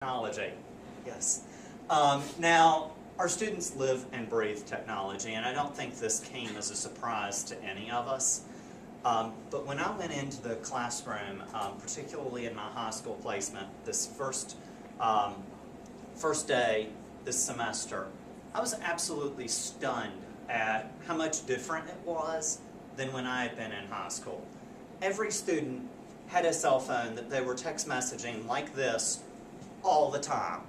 Technology, yes. Now, our students live and breathe technology, and I don't think this came as a surprise to any of us. But when I went into the classroom, particularly in my high school placement, this first day this semester, I was absolutely stunned at how much different it was than when I had been in high school. Every student had a cell phone that they were text messaging like this all the time,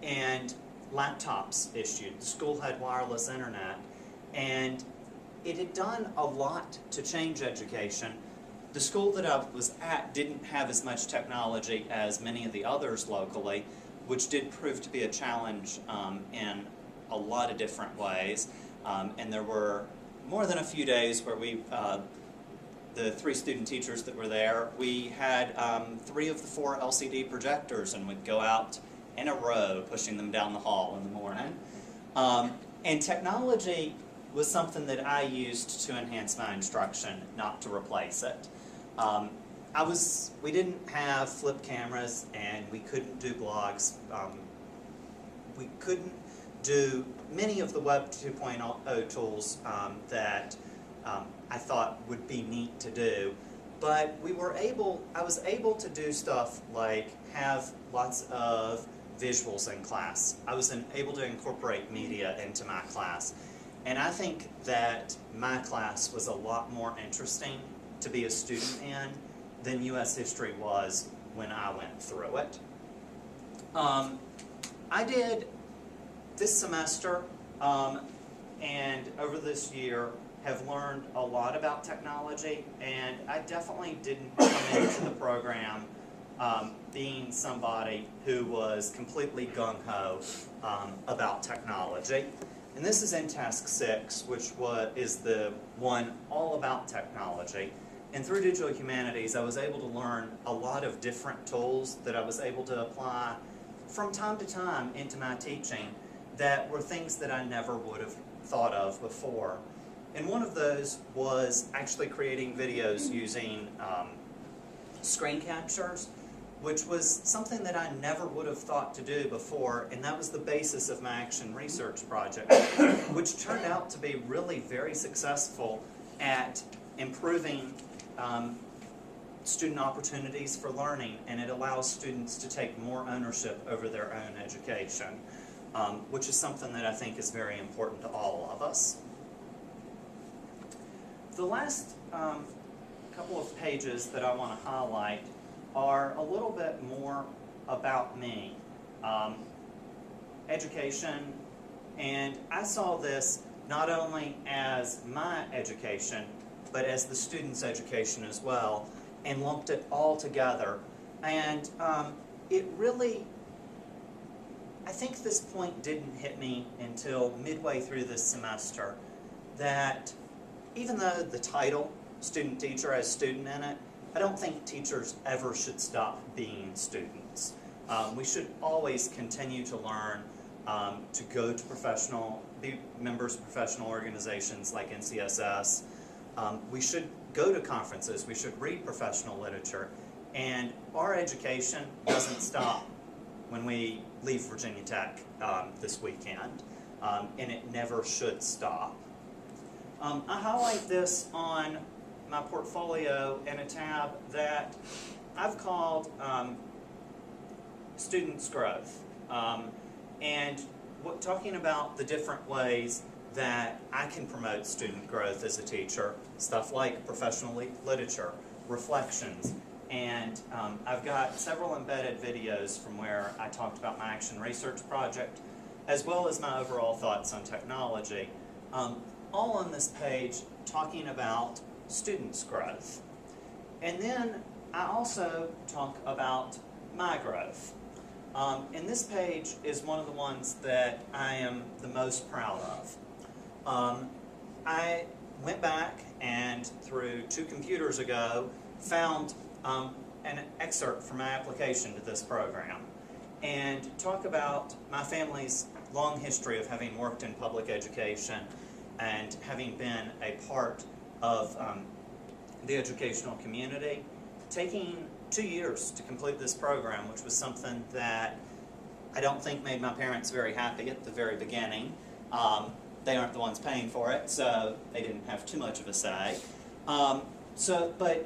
and laptops issued. The school had wireless internet, and it had done a lot to change education. The school that I was at didn't have as much technology as many of the others locally, which did prove to be a challenge in a lot of different ways. And there were more than a few days where the 3 student teachers that were there, we had 3 of the 4 LCD projectors and would go out in a row pushing them down the hall in the morning. And technology was something that I used to enhance my instruction, not to replace it. We didn't have flip cameras, and we couldn't do blogs. We couldn't do many of the Web 2.0 tools that I thought would be neat to do, but I was able to do stuff like have lots of visuals in class. I was able to incorporate media into my class, and I think that my class was a lot more interesting to be a student in than U.S. history was when I went through it. I did this semester and over this year have learned a lot about technology, and I definitely didn't come into the program being somebody who was completely gung-ho about technology. And this is in Task 6, which is the one all about technology. And through Digital Humanities, I was able to learn a lot of different tools that I was able to apply from time to time into my teaching that were things that I never would have thought of before. And one of those was actually creating videos using screen captures, which was something that I never would have thought to do before, and that was the basis of my action research project, which turned out to be really very successful at improving student opportunities for learning, and it allows students to take more ownership over their own education, which is something that I think is very important to all of us. The last couple of pages that I want to highlight are a little bit more about me, education, and I saw this not only as my education, but as the students' education as well, and lumped it all together. And it really, I think this point didn't hit me until midway through this semester, that even though the title, student teacher, has student in it, I don't think teachers ever should stop being students. We should always continue to learn, to go to be members of professional organizations like NCSS. We should go to conferences, we should read professional literature, and our education doesn't stop when we leave Virginia Tech this weekend, and it never should stop. I highlight this on my portfolio in a tab that I've called Students' Growth, and talking about the different ways that I can promote student growth as a teacher, stuff like professional literature, reflections, and I've got several embedded videos from where I talked about my action research project, as well as my overall thoughts on technology, all on this page talking about students' growth. And then I also talk about my growth. And this page is one of the ones that I am the most proud of. I went back and through 2 computers ago found an excerpt from my application to this program and talk about my family's long history of having worked in public education and having been a part of the educational community, taking 2 years to complete this program, which was something that I don't think made my parents very happy at the very beginning. They aren't the ones paying for it, so they didn't have too much of a say. But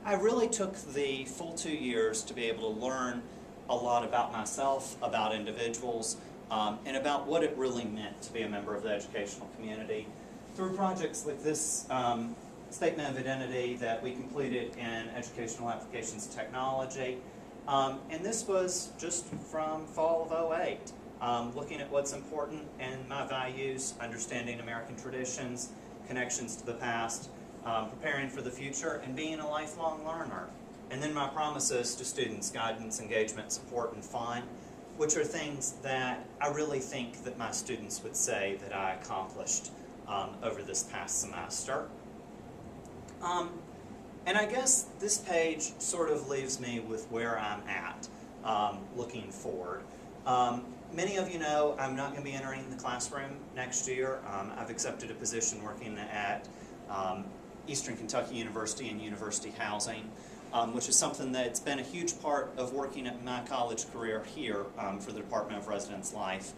I really took the full 2 years to be able to learn a lot about myself, about individuals, and about what it really meant to be a member of the educational community through projects like this Statement of Identity that we completed in Educational Applications Technology. And this was just from fall of '08. Looking at what's important in my values, understanding American traditions, connections to the past, preparing for the future, and being a lifelong learner. And then my promises to students: guidance, engagement, support, and fun, which are things that I really think that my students would say that I accomplished over this past semester. And I guess this page sort of leaves me with where I'm at looking forward. Many of you know I'm not going to be entering the classroom next year. I've accepted a position working at Eastern Kentucky University in university housing, which is something that's been a huge part of working at my college career here for the Department of Residence Life.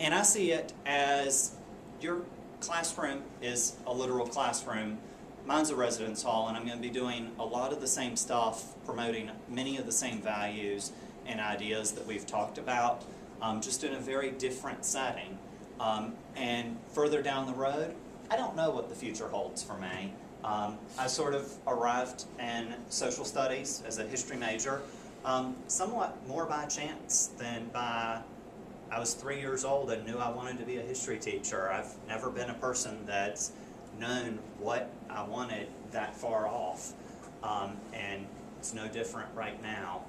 And I see it as your classroom is a literal classroom. Mine's a residence hall, and I'm going to be doing a lot of the same stuff, promoting many of the same values and ideas that we've talked about, just in a very different setting. And further down the road, I don't know what the future holds for me. I sort of arrived in social studies as a history major, somewhat more by chance than by, I was 3 years old and knew I wanted to be a history teacher. I've never been a person that's known what I wanted that far off, and it's no different right now.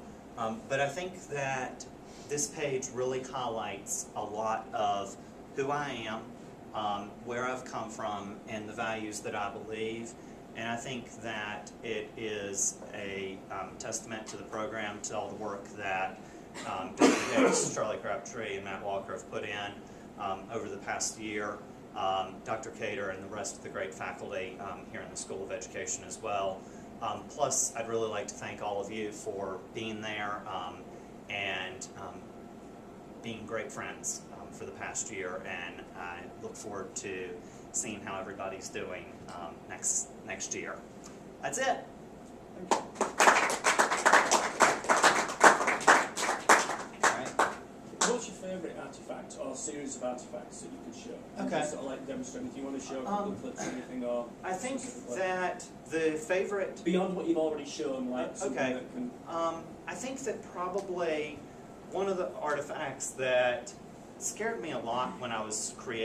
But I think that this page really highlights a lot of who I am, where I've come from, and the values that I believe. And I think that it is a testament to the program, to all the work that Dr. Hicks, Charlie Crabtree, and Matt Walker have put in over the past year. Dr. Cater and the rest of the great faculty here in the School of Education as well. Plus, I'd really like to thank all of you for being there and being great friends for the past year, and I look forward to seeing how everybody's doing next year. That's it. What's your favourite artefact or series of artefacts that you could show? Okay. Sort of like demonstrating if you want to show a couple of clips or anything, or I think that the favorite beyond what you've already shown, like something okay. that can. I think that probably one of the artifacts that scared me a lot when I was creating